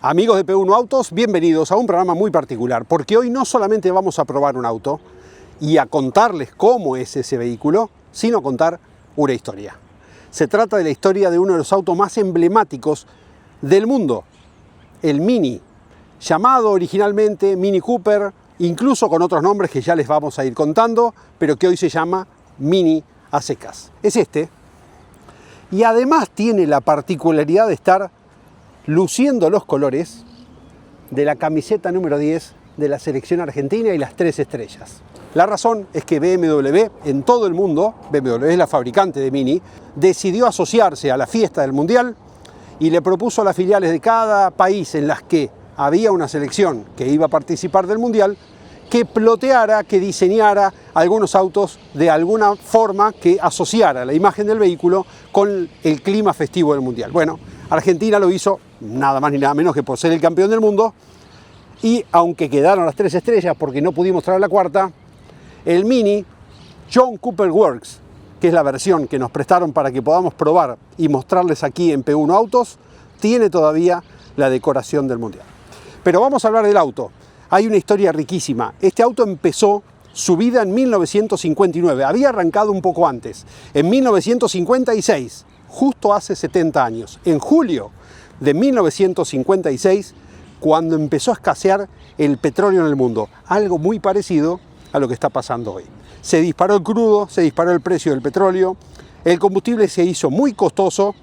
Amigos de P1 Autos, bienvenidos a un programa muy particular, porque hoy no solamente vamos a probar un auto y a contarles cómo es ese vehículo, sino contar una historia. Se trata de la historia de uno de los autos más emblemáticos del mundo, el Mini, llamado originalmente Mini Cooper, incluso con otros nombres que ya les vamos a ir contando, pero que hoy se llama Mini a secas. Es este, y además tiene la particularidad de estar luciendo los colores de la camiseta número 10 de la selección argentina y las 3 estrellas. La razón es que BMW en todo el mundo, BMW es la fabricante de Mini, decidió asociarse a la fiesta del Mundial y le propuso a las filiales de cada país en las que había una selección que iba a participar del Mundial que ploteara, que diseñara algunos autos de alguna forma que asociara la imagen del vehículo con el clima festivo del Mundial. Bueno, Argentina lo hizo nada más ni nada menos que por ser el campeón del mundo, y aunque quedaron las 3 estrellas porque no pudimos traer la cuarta, el Mini John Cooper Works, que es la versión que nos prestaron para que podamos probar y mostrarles aquí en P1 Autos, tiene todavía la decoración del Mundial. Pero vamos a hablar del auto. Hay una historia riquísima. Este auto empezó su vida en 1959, había arrancado un poco antes, en 1956, justo hace 70 años, en julio de 1956, cuando empezó a escasear el petróleo en el mundo, algo muy parecido a lo que está pasando hoy. Se disparó el crudo, se disparó el precio del petróleo, el combustible se hizo muy costoso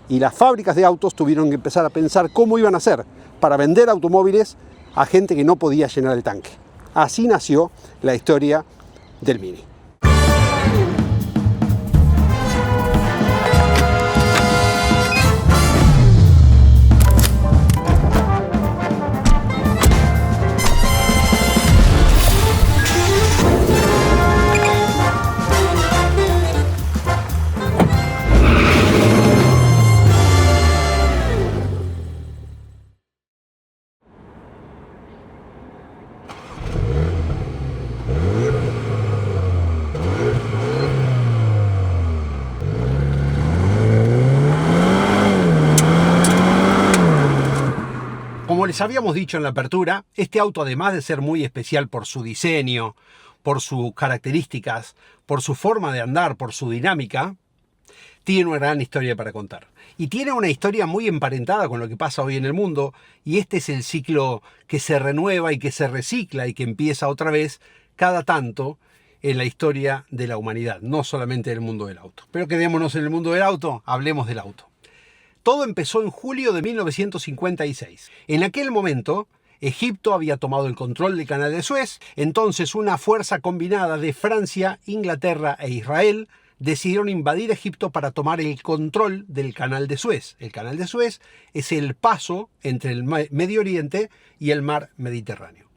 y las fábricas de autos tuvieron que empezar a pensar cómo iban a hacer para vender automóviles a gente que no podía llenar el tanque. Así nació la historia del Mini. Como les habíamos dicho en la apertura, este auto, además de ser muy especial por su diseño, por sus características, por su forma de andar, por su dinámica, tiene una gran historia para contar. Y tiene una historia muy emparentada con lo que pasa hoy en el mundo, y este es el ciclo que se renueva y que se recicla y que empieza otra vez cada tanto en la historia de la humanidad, no solamente del mundo del auto. Pero quedémonos en el mundo del auto, hablemos del auto. Todo empezó en julio de 1956. En aquel momento, Egipto había tomado el control del Canal de Suez, entonces una fuerza combinada de Francia, Inglaterra e Israel decidieron invadir Egipto para tomar el control del Canal de Suez. El Canal de Suez es el paso entre el Medio Oriente y el mar Mediterráneo,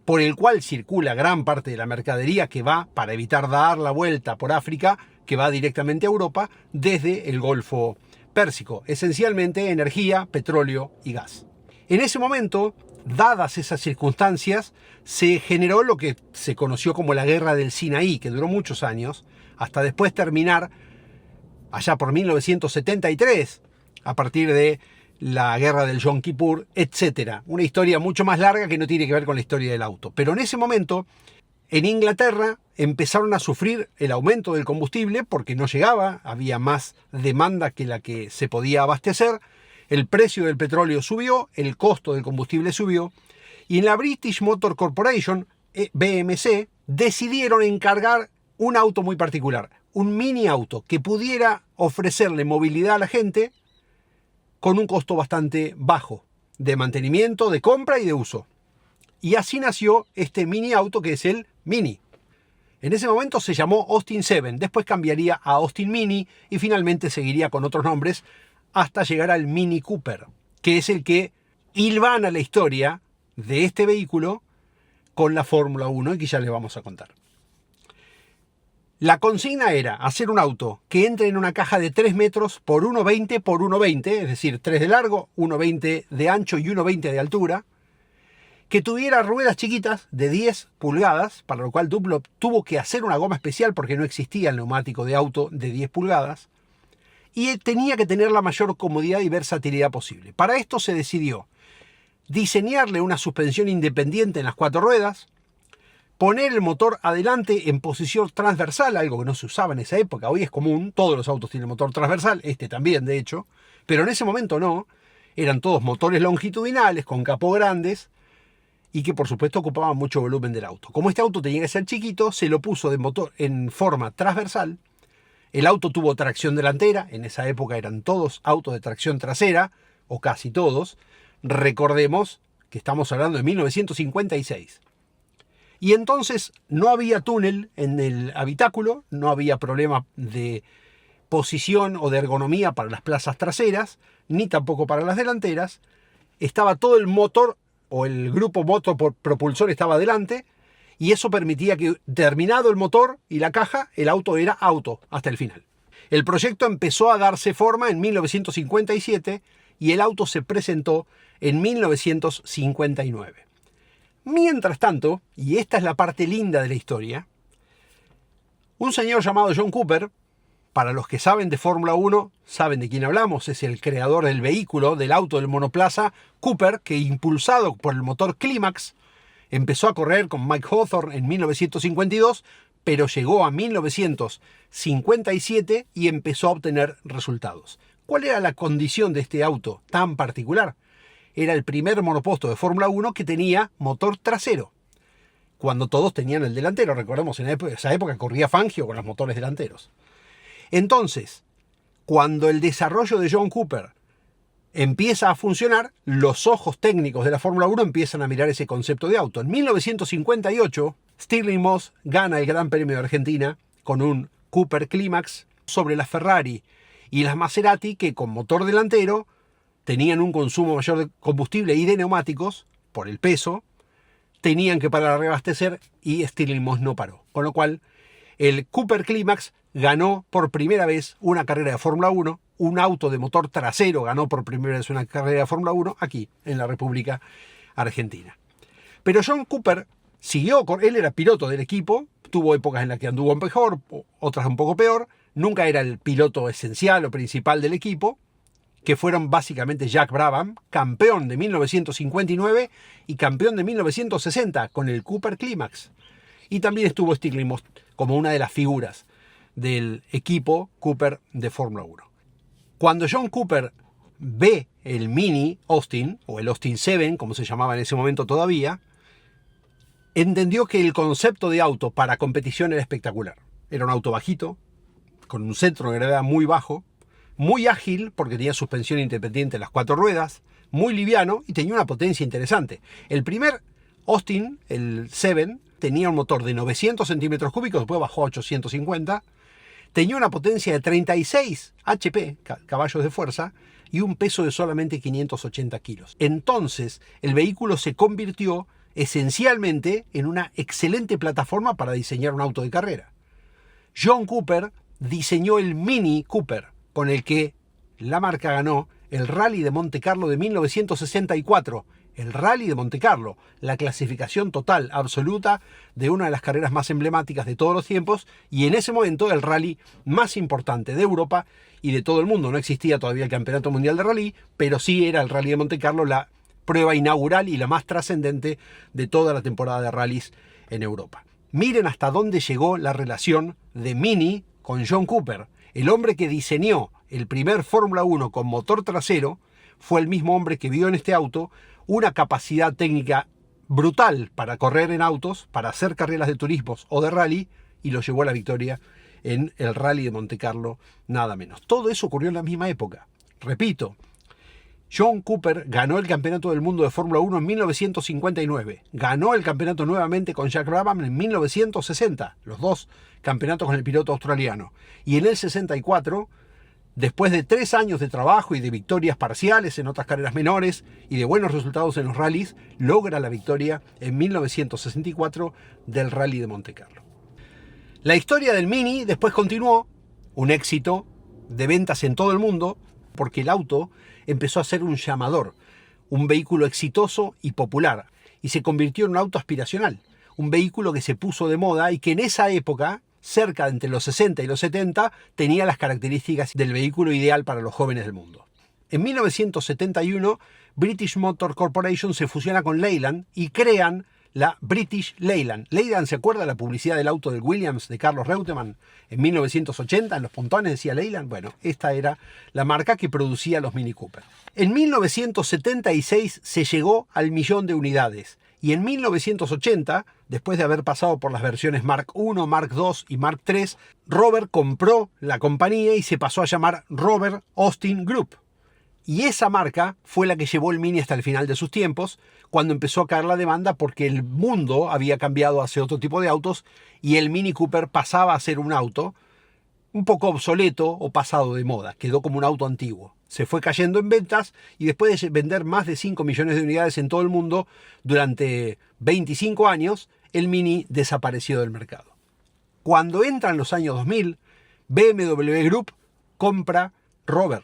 por el cual circula gran parte de la mercadería que va, para evitar dar la vuelta por África, que va directamente a Europa desde el Golfo Pérsico, esencialmente energía, petróleo y gas. En ese momento, dadas esas circunstancias, se generó lo que se conoció como la Guerra del Sinaí, que duró muchos años, hasta después terminar allá por 1973, a partir de la Guerra del Yom Kippur, etc. Una historia mucho más larga que no tiene que ver con la historia del auto. Pero en ese momento, en Inglaterra empezaron a sufrir el aumento del combustible porque no llegaba, había más demanda que la que se podía abastecer, el precio del petróleo subió, el costo del combustible subió, y en la British Motor Corporation, BMC, decidieron encargar un auto muy particular, un mini auto que pudiera ofrecerle movilidad a la gente con un costo bastante bajo de mantenimiento, de compra y de uso. Y así nació este mini auto que es el Mini. En ese momento se llamó Austin 7, después cambiaría a Austin Mini y finalmente seguiría con otros nombres hasta llegar al Mini Cooper, que es el que hilvana la historia de este vehículo con la Fórmula 1 y que ya les vamos a contar. La consigna era hacer un auto que entre en una caja de 3 metros por 1,20 por 1,20, es decir, 3 de largo, 1,20 de ancho y 1,20 de altura, que tuviera ruedas chiquitas de 10 pulgadas, para lo cual Dunlop tuvo que hacer una goma especial porque no existía el neumático de auto de 10 pulgadas, y tenía que tener la mayor comodidad y versatilidad posible. Para esto se decidió diseñarle una suspensión independiente en las 4 ruedas, poner el motor adelante en posición transversal, algo que no se usaba en esa época. Hoy es común, todos los autos tienen motor transversal, este también de hecho, pero en ese momento no. Eran todos motores longitudinales con capó grandes y que por supuesto ocupaban mucho volumen del auto. Como este auto tenía que ser chiquito, se lo puso de motor en forma transversal. El auto tuvo tracción delantera, en esa época eran todos autos de tracción trasera, o casi todos. Recordemos que estamos hablando de 1956. Y entonces no había túnel en el habitáculo, no había problema de posición o de ergonomía para las plazas traseras, ni tampoco para las delanteras. Estaba todo el motor o el grupo motopropulsor estaba adelante, y eso permitía que, terminado el motor y la caja, el auto era auto hasta el final. El proyecto empezó a darse forma en 1957 y el auto se presentó en 1959. Mientras tanto, y esta es la parte linda de la historia, un señor llamado John Cooper, para los que saben de Fórmula 1, saben de quién hablamos, es el creador del vehículo, del auto del monoplaza Cooper, que impulsado por el motor Climax, empezó a correr con Mike Hawthorne en 1952, pero llegó a 1957 y empezó a obtener resultados. ¿Cuál era la condición de este auto tan particular? Era el primer monoposto de Fórmula 1 que tenía motor trasero, cuando todos tenían el delantero. Recordemos, en esa época corría Fangio con los motores delanteros. Entonces, cuando el desarrollo de John Cooper empieza a funcionar, los ojos técnicos de la Fórmula 1 empiezan a mirar ese concepto de auto. En 1958, Stirling Moss gana el Gran Premio de Argentina con un Cooper Climax sobre las Ferrari y las Maserati, que con motor delantero tenían un consumo mayor de combustible y de neumáticos por el peso, tenían que parar a reabastecer y Stirling Moss no paró. Con lo cual, el Cooper Climax ganó por primera vez una carrera de Fórmula 1, un auto de motor trasero ganó por primera vez una carrera de Fórmula 1 aquí, en la República Argentina. Pero John Cooper siguió, él era piloto del equipo, tuvo épocas en las que anduvo mejor, otras un poco peor, nunca era el piloto esencial o principal del equipo, que fueron básicamente Jack Brabham, campeón de 1959 y campeón de 1960 con el Cooper Climax. Y también estuvo Stirling Moss como una de las figuras del equipo Cooper de Fórmula 1. Cuando John Cooper ve el Mini Austin, o el Austin 7, como se llamaba en ese momento todavía, entendió que el concepto de auto para competición era espectacular. Era un auto bajito, con un centro de gravedad muy bajo, muy ágil porque tenía suspensión independiente en las 4 ruedas, muy liviano y tenía una potencia interesante. El primer Austin, el 7, tenía un motor de 900 centímetros cúbicos, después bajó a 850, tenía una potencia de 36 HP, caballos de fuerza, y un peso de solamente 580 kilos. Entonces, el vehículo se convirtió esencialmente en una excelente plataforma para diseñar un auto de carrera. John Cooper diseñó el Mini Cooper, con el que la marca ganó el Rally de Monte Carlo de 1964. El Rally de Monte Carlo, la clasificación total absoluta de una de las carreras más emblemáticas de todos los tiempos, y en ese momento el rally más importante de Europa y de todo el mundo. No existía todavía el Campeonato Mundial de Rally, pero sí era el Rally de Monte Carlo la prueba inaugural y la más trascendente de toda la temporada de rallies en Europa. Miren hasta dónde llegó la relación de Mini con John Cooper. El hombre que diseñó el primer Fórmula 1 con motor trasero fue el mismo hombre que vio en este auto una capacidad técnica brutal para correr en autos, para hacer carreras de turismos o de rally, y lo llevó a la victoria en el Rally de Monte Carlo, nada menos. Todo eso ocurrió en la misma época. Repito, John Cooper ganó el Campeonato del Mundo de Fórmula 1 en 1959. Ganó el campeonato nuevamente con Jack Brabham en 1960. Los dos campeonatos con el piloto australiano. Y en el 64, después de 3 años de trabajo y de victorias parciales en otras carreras menores y de buenos resultados en los rallies, logra la victoria en 1964 del Rally de Monte Carlo. La historia del Mini después continuó, un éxito de ventas en todo el mundo, porque el auto empezó a ser un llamador, un vehículo exitoso y popular, y se convirtió en un auto aspiracional, un vehículo que se puso de moda y que en esa época, cerca de entre los 60 y los 70, tenía las características del vehículo ideal para los jóvenes del mundo. En 1971, British Motor Corporation se fusiona con Leyland y crean la British Leyland. Leyland, ¿se acuerda de la publicidad del auto del Williams de Carlos Reutemann? En 1980, en los pontones decía Leyland. Bueno, esta era la marca que producía los Mini Cooper. En 1976 se llegó al 1.000.000 de unidades. Y en 1980, después de haber pasado por las versiones Mark I, Mark II y Mark III, Robert compró la compañía y se pasó a llamar Robert Austin Group. Y esa marca fue la que llevó el Mini hasta el final de sus tiempos, cuando empezó a caer la demanda porque el mundo había cambiado hacia otro tipo de autos y el Mini Cooper pasaba a ser un auto un poco obsoleto o pasado de moda. Quedó como un auto antiguo. Se fue cayendo en ventas y después de vender más de 5 millones de unidades en todo el mundo durante 25 años, el Mini desapareció del mercado. Cuando entran los años 2000, BMW Group compra Rover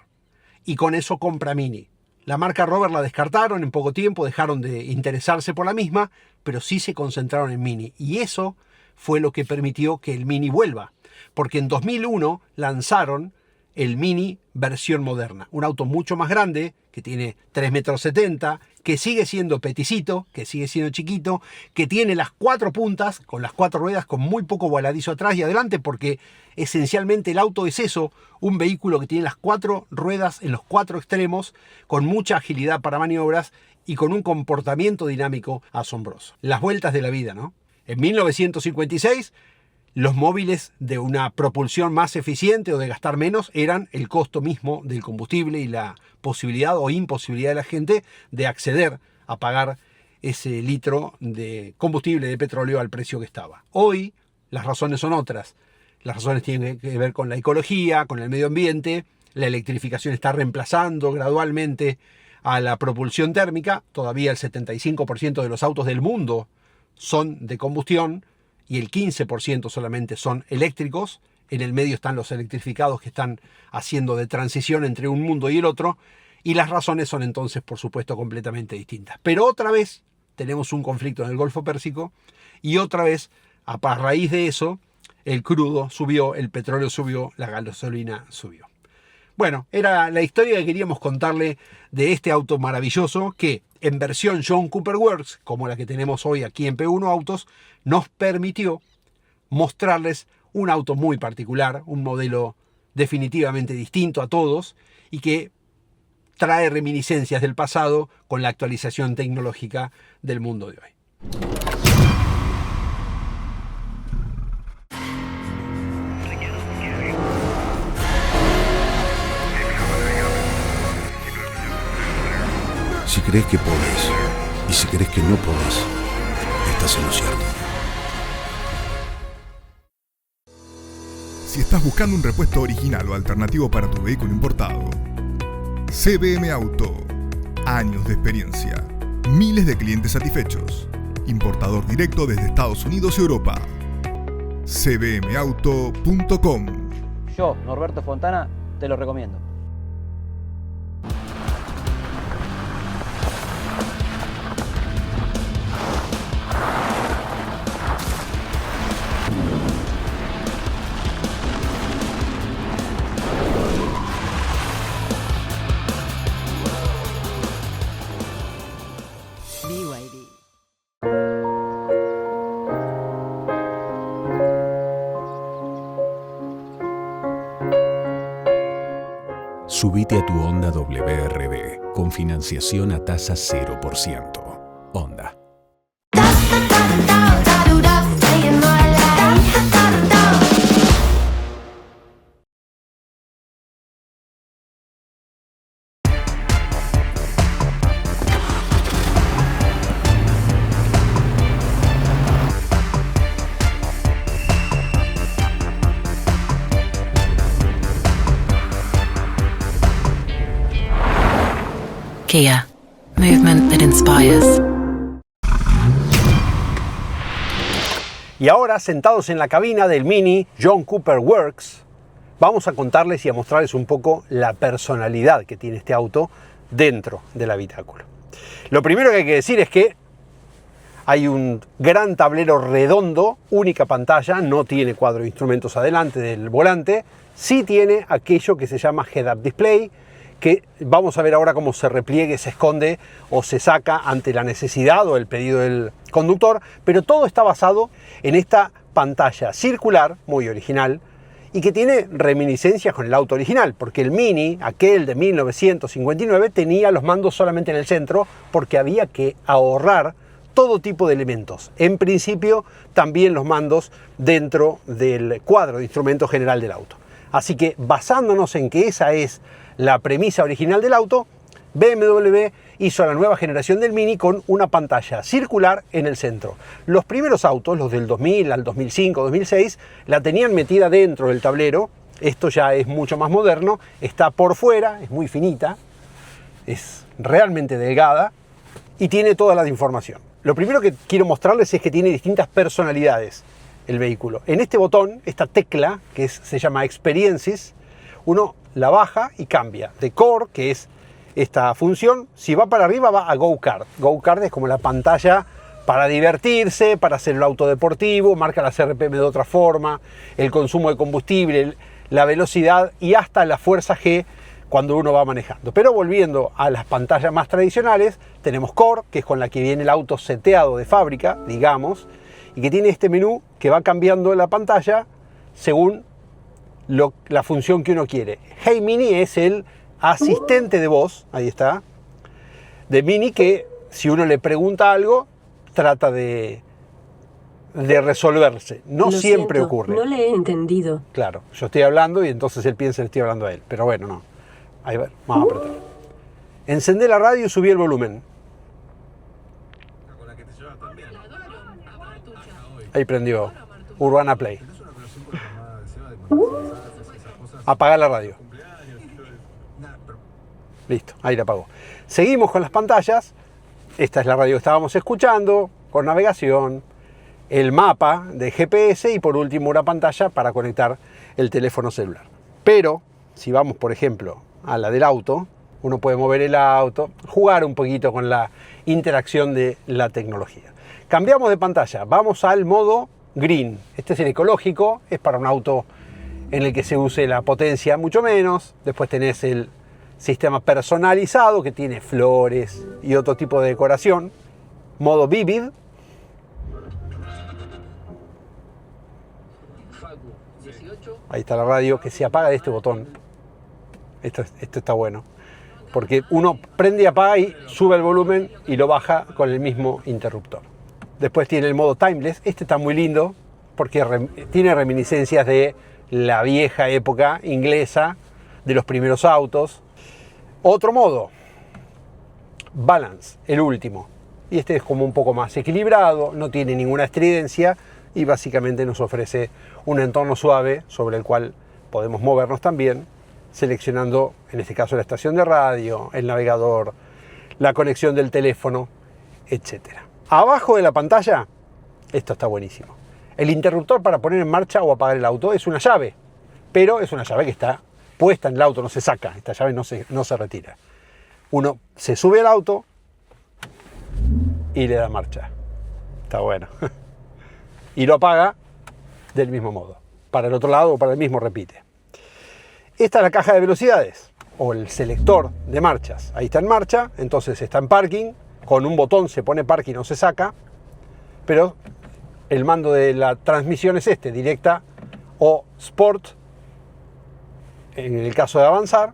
y con eso compra Mini. La marca Rover la descartaron en poco tiempo, dejaron de interesarse por la misma, pero sí se concentraron en Mini. Y eso fue lo que permitió que el Mini vuelva. Porque en 2001 lanzaron el Mini versión moderna. Un auto mucho más grande, que tiene 3,70 m, que sigue siendo peticito, que sigue siendo chiquito, que tiene las 4 puntas, con las 4 ruedas, con muy poco voladizo atrás y adelante, porque esencialmente el auto es eso, un vehículo que tiene las 4 ruedas en los 4 extremos, con mucha agilidad para maniobras y con un comportamiento dinámico asombroso. Las vueltas de la vida, ¿no? En 1956... los móviles de una propulsión más eficiente o de gastar menos eran el costo mismo del combustible y la posibilidad o imposibilidad de la gente de acceder a pagar ese litro de combustible de petróleo al precio que estaba. Hoy las razones son otras. Las razones tienen que ver con la ecología, con el medio ambiente. La electrificación está reemplazando gradualmente a la propulsión térmica. Todavía el 75% de los autos del mundo son de combustión y el 15% solamente son eléctricos. En el medio están los electrificados que están haciendo de transición entre un mundo y el otro, y las razones son entonces, por supuesto, completamente distintas. Pero otra vez tenemos un conflicto en el Golfo Pérsico, y otra vez, a raíz de eso, el crudo subió, el petróleo subió, la gasolina subió. Bueno, era la historia que queríamos contarle de este auto maravilloso que, en versión John Cooper Works, como la que tenemos hoy aquí en P1 Autos, nos permitió mostrarles un auto muy particular, un modelo definitivamente distinto a todos y que trae reminiscencias del pasado con la actualización tecnológica del mundo de hoy. Si crees que podés y si crees que no podés, estás en lo cierto. Si estás buscando un repuesto original o alternativo para tu vehículo importado, CBM Auto. Años de experiencia. Miles de clientes satisfechos. Importador directo desde Estados Unidos y Europa. cbmauto.com. Yo, Norberto Fontana, te lo recomiendo. Subite a tu Honda WRB con financiación a tasa 0%. Honda. Kia. Movement that inspires. Y ahora, sentados en la cabina del Mini John Cooper Works, vamos a contarles y a mostrarles un poco la personalidad que tiene este auto dentro del habitáculo. Lo primero que hay que decir es que hay un gran tablero redondo, única pantalla, no tiene cuadro de instrumentos adelante del volante, sí tiene aquello que se llama Head-Up Display, que vamos a ver ahora cómo se repliegue, se esconde o se saca ante la necesidad o el pedido del conductor, pero todo está basado en esta pantalla circular, muy original, y que tiene reminiscencias con el auto original, porque el Mini, aquel de 1959, tenía los mandos solamente en el centro porque había que ahorrar todo tipo de elementos. En principio, también los mandos dentro del cuadro de instrumento general del auto. Así que, basándonos en que esa es la premisa original del auto, BMW hizo la nueva generación del Mini con una pantalla circular en el centro. Los primeros autos, los del 2000 al 2005, 2006, la tenían metida dentro del tablero. Esto ya es mucho más moderno, está por fuera, es muy finita, es realmente delgada y tiene toda la información. Lo primero que quiero mostrarles es que tiene distintas personalidades el vehículo. En este botón, esta tecla, que se llama Experiences, uno la baja y cambia de Core, que es esta función. Si va para arriba va a Go Kart. Go Kart es como la pantalla para divertirse, para hacer el auto deportivo, marca las RPM de otra forma, el consumo de combustible, la velocidad y hasta la fuerza G cuando uno va manejando. Pero volviendo a las pantallas más tradicionales, tenemos Core, que es con la que viene el auto seteado de fábrica, digamos, y que tiene este menú que va cambiando la pantalla según la función que uno quiere. Hey Mini es el asistente de voz, ahí está, de Mini, que si uno le pregunta algo, trata de resolverse. No siempre ocurre. No le he entendido. Claro, yo estoy hablando y entonces él piensa que estoy hablando a él. Pero bueno, no. Ahí va, vamos a apretar. Encendé la radio y subí el volumen. Ahí prendió Urbana Play. Apagar la radio. Listo, ahí la apagó. Seguimos con las pantallas. Esta es la radio que estábamos escuchando, con navegación, el mapa de GPS y por último una pantalla para conectar el teléfono celular. Pero si vamos, por ejemplo, a la del auto, uno puede mover el auto, jugar un poquito con la interacción de la tecnología. Cambiamos de pantalla, vamos al modo Green. Este es el ecológico, es para un auto en el que se use la potencia mucho menos. Después tenés el sistema personalizado que tiene flores y otro tipo de decoración. Modo Vivid. Ahí está la radio que se apaga de este botón. Esto está bueno, porque uno prende y apaga y sube el volumen y lo baja con el mismo interruptor. Después tiene el modo Timeless. Este está muy lindo porque tiene reminiscencias de la vieja época inglesa, de los primeros autos. Otro modo, Balance, el último. Y este es como un poco más equilibrado, no tiene ninguna estridencia y básicamente nos ofrece un entorno suave sobre el cual podemos movernos también, seleccionando en este caso la estación de radio, el navegador, la conexión del teléfono, etc. Abajo de la pantalla, esto está buenísimo. El interruptor para poner en marcha o apagar el auto es una llave, pero es una llave que está puesta en el auto, no se saca, esta llave no se retira. Uno se sube al auto y le da marcha. Está bueno. Y lo apaga del mismo modo. Para el otro lado o para el mismo repite. Esta es la caja de velocidades o el selector de marchas. Ahí está en marcha, entonces está en parking. Con un botón se pone parking o se saca. Pero el mando de la transmisión es este, directa o Sport en el caso de avanzar,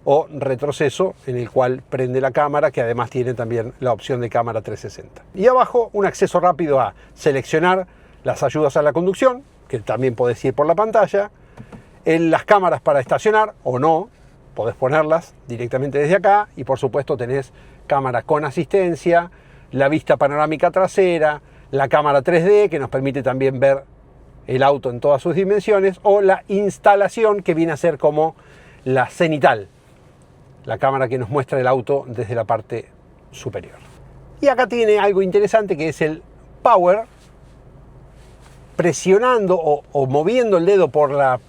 o retroceso en el cual prende la cámara, que además tiene también la opción de cámara 360. Y abajo un acceso rápido a seleccionar las ayudas a la conducción, que también podés ir por la pantalla, en las cámaras para estacionar o no, podés ponerlas directamente desde acá, y por supuesto tenés cámara con asistencia, la vista panorámica trasera, la cámara 3D que nos permite también ver el auto en todas sus dimensiones, o la instalación que viene a ser como la cenital, la cámara que nos muestra el auto desde la parte superior. Y acá tiene algo interesante que es el Power. Presionando o moviendo el dedo por la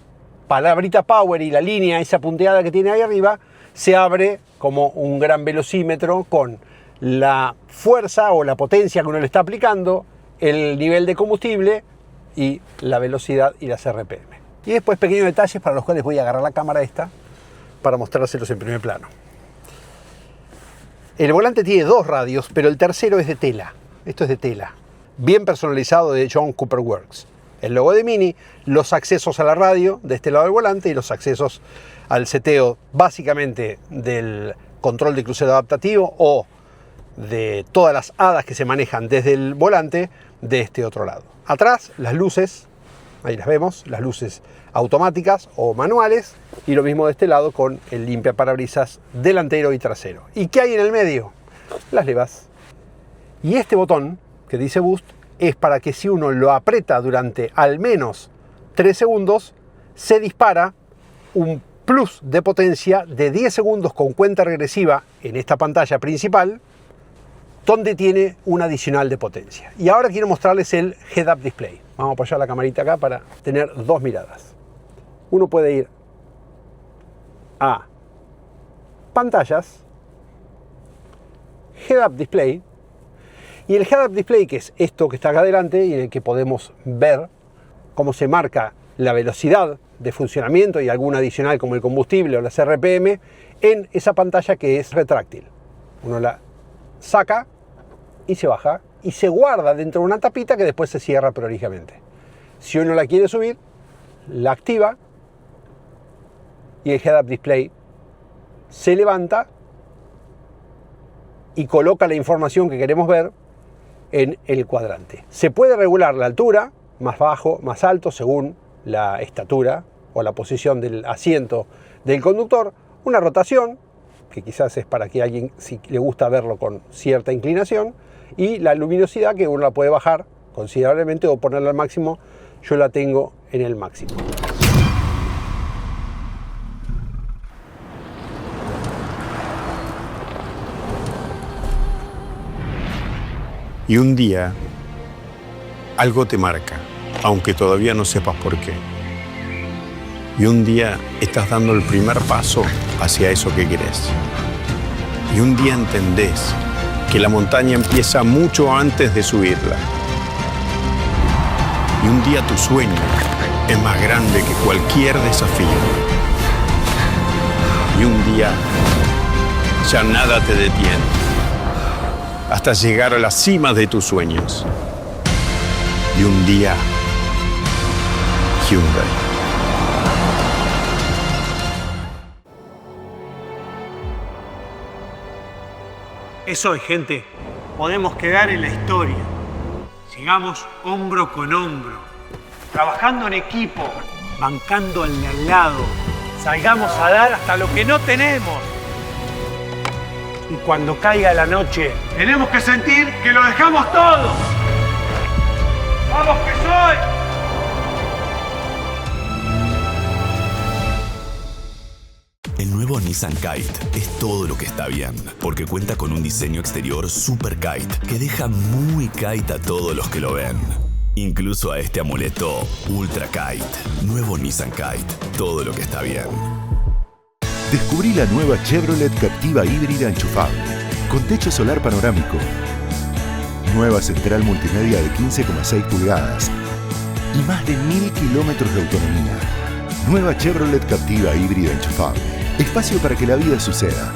palabrita Power y la línea esa punteada que tiene ahí arriba, se abre como un gran velocímetro con la fuerza o la potencia que uno le está aplicando, el nivel de combustible y la velocidad y las RPM. Y después pequeños detalles para los cuales voy a agarrar la cámara esta para mostrárselos en primer plano. El volante tiene 2 radios, pero el tercero es de tela. Esto es de tela. Bien personalizado de John Cooper Works. El logo de Mini, los accesos a la radio de este lado del volante y los accesos al seteo básicamente del control de crucero adaptativo o de todas las hadas que se manejan desde el volante de este otro lado. Atrás las luces, ahí las vemos, las luces automáticas o manuales, y lo mismo de este lado con el limpiaparabrisas delantero y trasero. ¿Y qué hay en el medio? Las levas. Y este botón que dice Boost es para que si uno lo aprieta durante al menos 3 segundos, se dispara un plus de potencia de 10 segundos con cuenta regresiva en esta pantalla principal, donde tiene un adicional de potencia. Y ahora quiero mostrarles el Head-Up Display. Vamos a apoyar la camarita acá para tener 2 miradas. Uno puede ir a pantallas, Head-Up Display, y el Head-Up Display, que es esto que está acá adelante y en el que podemos ver cómo se marca la velocidad de funcionamiento y algún adicional como el combustible o las RPM en esa pantalla que es retráctil. Uno la saca y se baja y se guarda dentro de una tapita que después se cierra prolijamente. Si uno la quiere subir, la activa y el Head-Up Display se levanta y coloca la información que queremos ver en el cuadrante. Se puede regular la altura, más bajo, más alto, según la estatura o la posición del asiento del conductor, una rotación, que quizás es para que alguien si le gusta verlo con cierta inclinación, y la luminosidad, que uno la puede bajar considerablemente o ponerla al máximo. Yo la tengo en el máximo. Y un día, algo te marca, aunque todavía no sepas por qué. Y un día estás dando el primer paso hacia eso que querés. Y un día entendés que la montaña empieza mucho antes de subirla. Y un día tu sueño es más grande que cualquier desafío. Y un día ya nada te detiene, hasta llegar a la cima de tus sueños. Y un día, Hyundai. Eso es, gente. Podemos quedar en la historia. Sigamos hombro con hombro, trabajando en equipo, bancando al de al lado. Salgamos a dar hasta lo que no tenemos. Y cuando caiga la noche, tenemos que sentir que lo dejamos todo. ¡Vamos que soy! El nuevo Nissan Kite es todo lo que está bien, porque cuenta con un diseño exterior super kite que deja muy kite a todos los que lo ven. Incluso a este amuleto Ultra Kite. Nuevo Nissan Kite, todo lo que está bien. Descubrí la nueva Chevrolet Captiva híbrida enchufable, con techo solar panorámico, nueva central multimedia de 15,6 pulgadas y más de 1000 kilómetros de autonomía. Nueva Chevrolet Captiva híbrida enchufable. Espacio para que la vida suceda.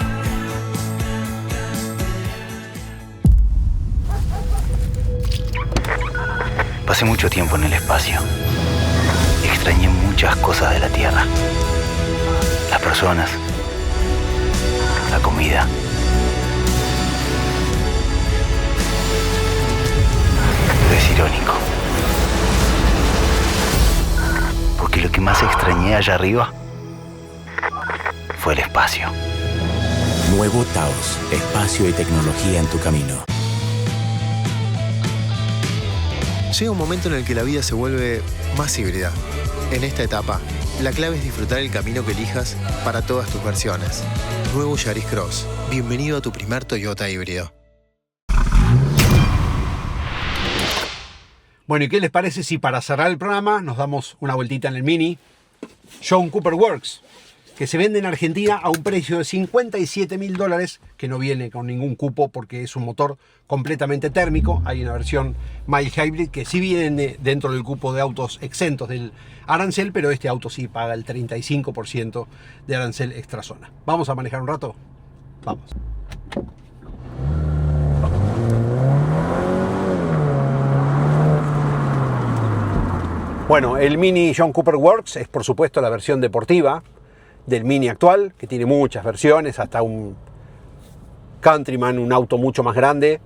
Pasé mucho tiempo en el espacio. Extrañé muchas cosas de la Tierra. Las personas, la comida. Pero es irónico. Porque lo que más extrañé allá arriba fue el espacio. Nuevo Taos, espacio y tecnología en tu camino. Llega un momento en el que la vida se vuelve más híbrida. En esta etapa, la clave es disfrutar el camino que elijas para todas tus versiones. Nuevo Yaris Cross. Bienvenido a tu primer Toyota híbrido. Bueno, ¿y qué les parece si para cerrar el programa nos damos una vueltita en el Mini? John Cooper Works que se vende en Argentina a un precio de $57.000, que no viene con ningún cupo porque es un motor completamente térmico. Hay una versión mild hybrid que sí viene dentro del cupo de autos exentos del arancel, pero este auto sí paga el 35% de arancel extrazona. ¿Vamos a manejar un rato? Vamos. Bueno, el Mini John Cooper Works es por supuesto la versión deportiva del Mini actual, que tiene muchas versiones, hasta un Countryman, un auto mucho más grande,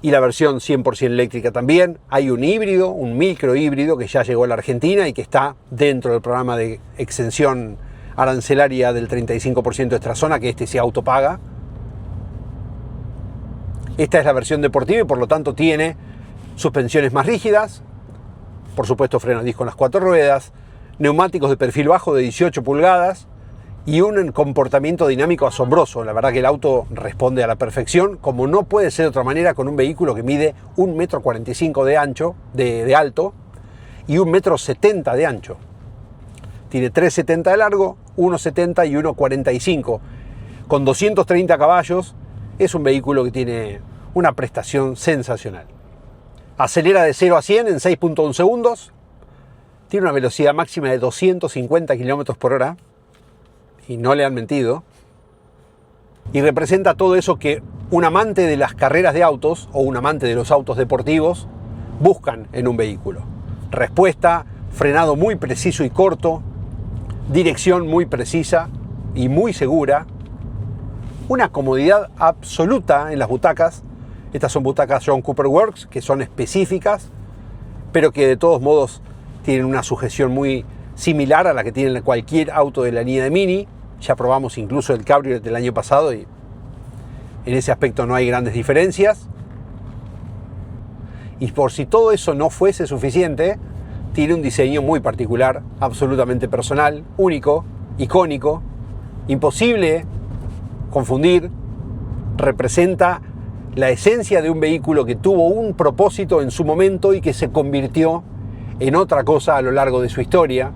y la versión 100% eléctrica también. Hay un híbrido, un micro híbrido que ya llegó a la Argentina y que está dentro del programa de exención arancelaria del 35% extrazona, que este sí autopaga. Esta es la versión deportiva y por lo tanto tiene suspensiones más rígidas, por supuesto freno a disco en las 4 ruedas, neumáticos de perfil bajo de 18 pulgadas y un comportamiento dinámico asombroso. La verdad que el auto responde a la perfección, como no puede ser de otra manera con un vehículo que mide 1,45 m de alto y 1,70 m de ancho. Tiene 3,70 de largo, 1,70 y 1,45. Con 230 caballos es un vehículo que tiene una prestación sensacional. Acelera de 0 a 100 en 6.1 segundos. Tiene una velocidad máxima de 250 km por hora. Y no le han mentido. Y representa todo eso que un amante de las carreras de autos o un amante de los autos deportivos buscan en un vehículo. Respuesta, frenado muy preciso y corto, dirección muy precisa y muy segura, una comodidad absoluta en las butacas. Estas son butacas John Cooper Works, que son específicas, pero que de todos modos tienen una sujeción muy similar a la que tiene cualquier auto de la línea de Mini. Ya probamos incluso el Cabriolet del año pasado y en ese aspecto no hay grandes diferencias. Y por si todo eso no fuese suficiente, tiene un diseño muy particular, absolutamente personal, único, icónico, imposible confundir. Representa la esencia de un vehículo que tuvo un propósito en su momento y que se convirtió en otra cosa a lo largo de su historia.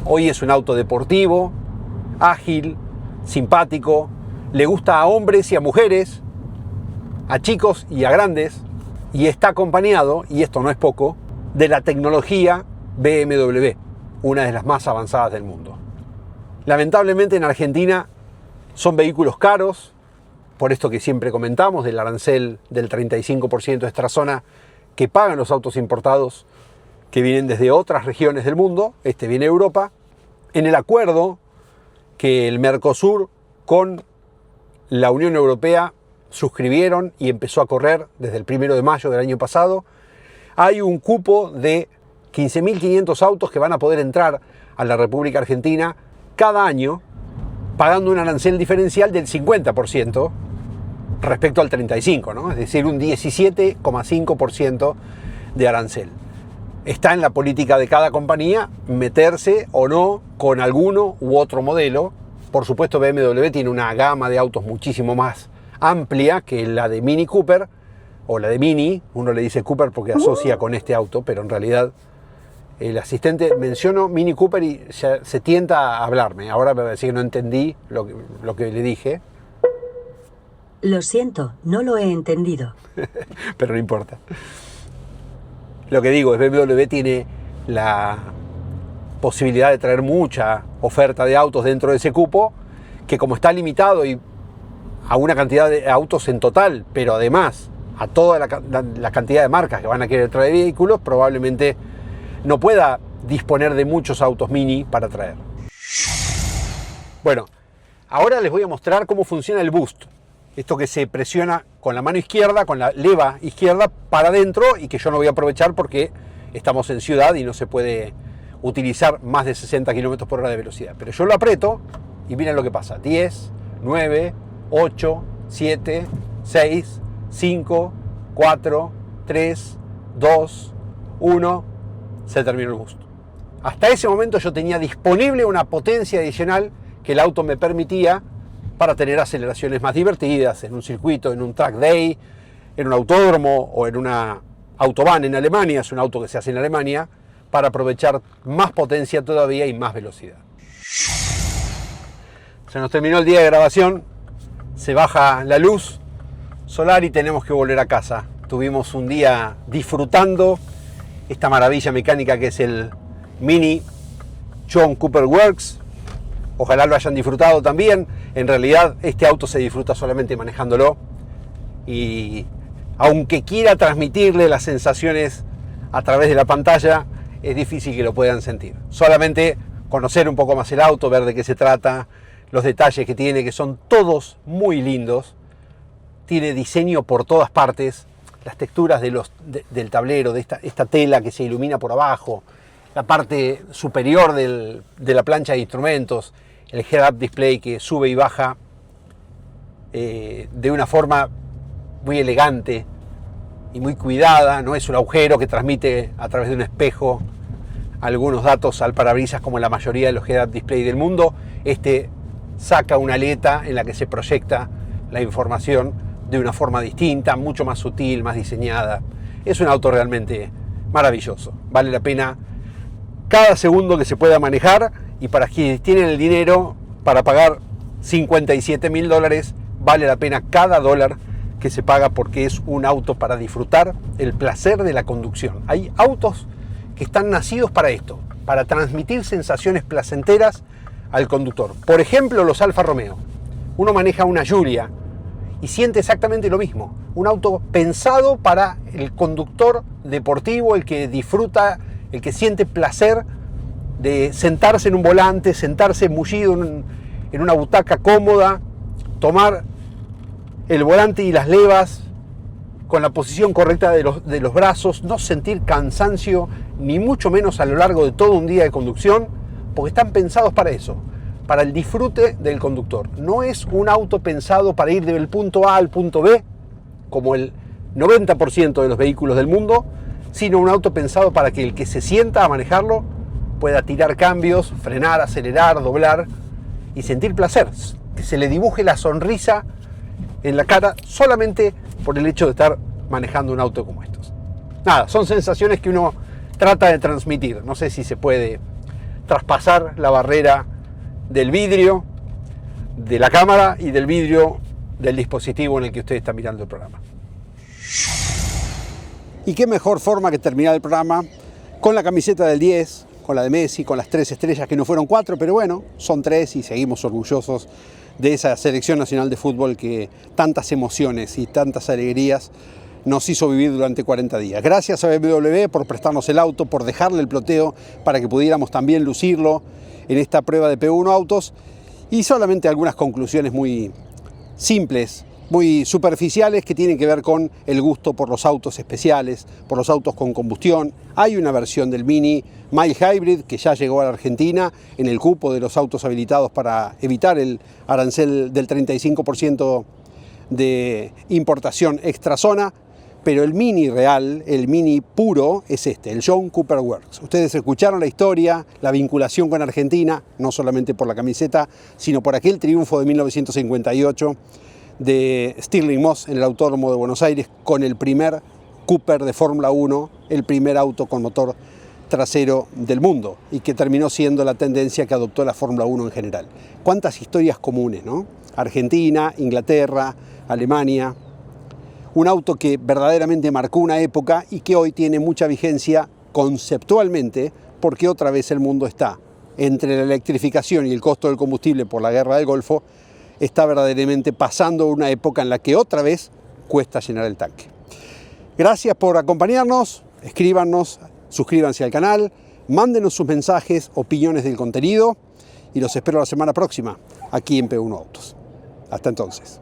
Hoy es un auto deportivo, ágil, simpático, le gusta a hombres y a mujeres, a chicos y a grandes, y está acompañado, y esto no es poco, de la tecnología BMW, una de las más avanzadas del mundo. Lamentablemente en Argentina son vehículos caros, por esto que siempre comentamos, del arancel del 35% extrazona que pagan los autos importados que vienen desde otras regiones del mundo. Este viene de Europa. En el acuerdo que el Mercosur con la Unión Europea suscribieron y empezó a correr desde el 1 de mayo del año pasado, hay un cupo de 15.500 autos que van a poder entrar a la República Argentina cada año, pagando un arancel diferencial del 50% respecto al 35%, ¿no? Es decir, un 17,5% de arancel. Está en la política de cada compañía meterse o no con alguno u otro modelo. Por supuesto, BMW tiene una gama de autos muchísimo más amplia que la de Mini Cooper, o la de Mini. Uno le dice Cooper porque asocia con este auto, pero en realidad el asistente mencionó Mini Cooper y se tienta a hablarme. Ahora me va a decir que no entendí lo que le dije. Lo siento, no lo he entendido. Pero no importa. Lo que digo es que BMW tiene la posibilidad de traer mucha oferta de autos dentro de ese cupo, que como está limitado y a una cantidad de autos en total, pero además a toda la cantidad de marcas que van a querer traer vehículos, probablemente no pueda disponer de muchos autos Mini para traer. Bueno, ahora les voy a mostrar cómo funciona el boost. Esto que se presiona con la mano izquierda, con la leva izquierda para adentro, y que yo no voy a aprovechar porque estamos en ciudad y no se puede utilizar más de 60 km por hora de velocidad. Pero yo lo aprieto y miren lo que pasa. 10, 9, 8, 7, 6, 5, 4, 3, 2, 1. Se terminó el boost. Hasta ese momento yo tenía disponible una potencia adicional que el auto me permitía para tener aceleraciones más divertidas en un circuito, en un track day, en un autódromo o en una autobahn en Alemania. Es un auto que se hace en Alemania para aprovechar más potencia todavía y más velocidad. Se nos terminó el día de grabación, se baja la luz solar y tenemos que volver a casa. Tuvimos un día disfrutando esta maravilla mecánica que es el Mini John Cooper Works. Ojalá lo hayan disfrutado también. En realidad este auto se disfruta solamente manejándolo, y aunque quiera transmitirle las sensaciones a través de la pantalla, es difícil que lo puedan sentir. Solamente conocer un poco más el auto, ver de qué se trata, los detalles que tiene, que son todos muy lindos. Tiene diseño por todas partes, las texturas del tablero, de esta tela que se ilumina por abajo, la parte superior de la plancha de instrumentos, el head-up display que sube y baja de una forma muy elegante y muy cuidada. No es un agujero que transmite a través de un espejo algunos datos al parabrisas como la mayoría de los head-up display del mundo. Este saca una aleta en la que se proyecta la información de una forma distinta, mucho más sutil, más diseñada. Es un auto realmente maravilloso. Vale la pena cada segundo que se pueda manejar, y para quienes tienen el dinero para pagar $57.000, vale la pena cada dólar que se paga, porque es un auto para disfrutar el placer de la conducción. Hay autos que están nacidos para esto, para transmitir sensaciones placenteras al conductor. Por ejemplo, los Alfa Romeo. Uno maneja una Giulia y siente exactamente lo mismo. Un auto pensado para el conductor deportivo, el que disfruta, el que siente placer de sentarse en un volante, sentarse mullido en una butaca cómoda, tomar el volante y las levas con la posición correcta de los brazos, no sentir cansancio, ni mucho menos a lo largo de todo un día de conducción, porque están pensados para eso, para el disfrute del conductor. No es un auto pensado para ir del punto A al punto B, como el 90% de los vehículos del mundo, sino un auto pensado para que el que se sienta a manejarlo pueda tirar cambios, frenar, acelerar, doblar y sentir placer, que se le dibuje la sonrisa en la cara solamente por el hecho de estar manejando un auto como estos. Nada, son sensaciones que uno trata de transmitir. No sé si se puede traspasar la barrera del vidrio de la cámara y del vidrio del dispositivo en el que usted está mirando el programa. Y qué mejor forma que terminar el programa con la camiseta del 10, con la de Messi, con las 3 estrellas, que no fueron 4, pero bueno, son 3 y seguimos orgullosos de esa selección nacional de fútbol que tantas emociones y tantas alegrías nos hizo vivir durante 40 días. Gracias a BMW por prestarnos el auto, por dejarle el ploteo para que pudiéramos también lucirlo en esta prueba de P1 Autos, y solamente algunas conclusiones muy simples, muy superficiales, que tienen que ver con el gusto por los autos especiales, por los autos con combustión. Hay una versión del Mini Mild Hybrid que ya llegó a la Argentina en el cupo de los autos habilitados para evitar el arancel del 35% de importación extrazona, pero el Mini real, el Mini puro, es este, el John Cooper Works. Ustedes escucharon la historia, la vinculación con Argentina, no solamente por la camiseta, sino por aquel triunfo de 1958 de Stirling Moss en el Autódromo de Buenos Aires con el primer Cooper de Fórmula 1, el primer auto con motor trasero del mundo, y que terminó siendo la tendencia que adoptó la Fórmula 1 en general. Cuántas historias comunes, ¿no? Argentina, Inglaterra, Alemania. Un auto que verdaderamente marcó una época y que hoy tiene mucha vigencia conceptualmente, porque otra vez el mundo está entre la electrificación y el costo del combustible por la guerra del Golfo, está verdaderamente pasando una época en la que otra vez cuesta llenar el tanque. Gracias por acompañarnos, escríbanos, suscríbanse al canal, mándenos sus mensajes, opiniones del contenido, y los espero la semana próxima aquí en P1 Autos. Hasta entonces.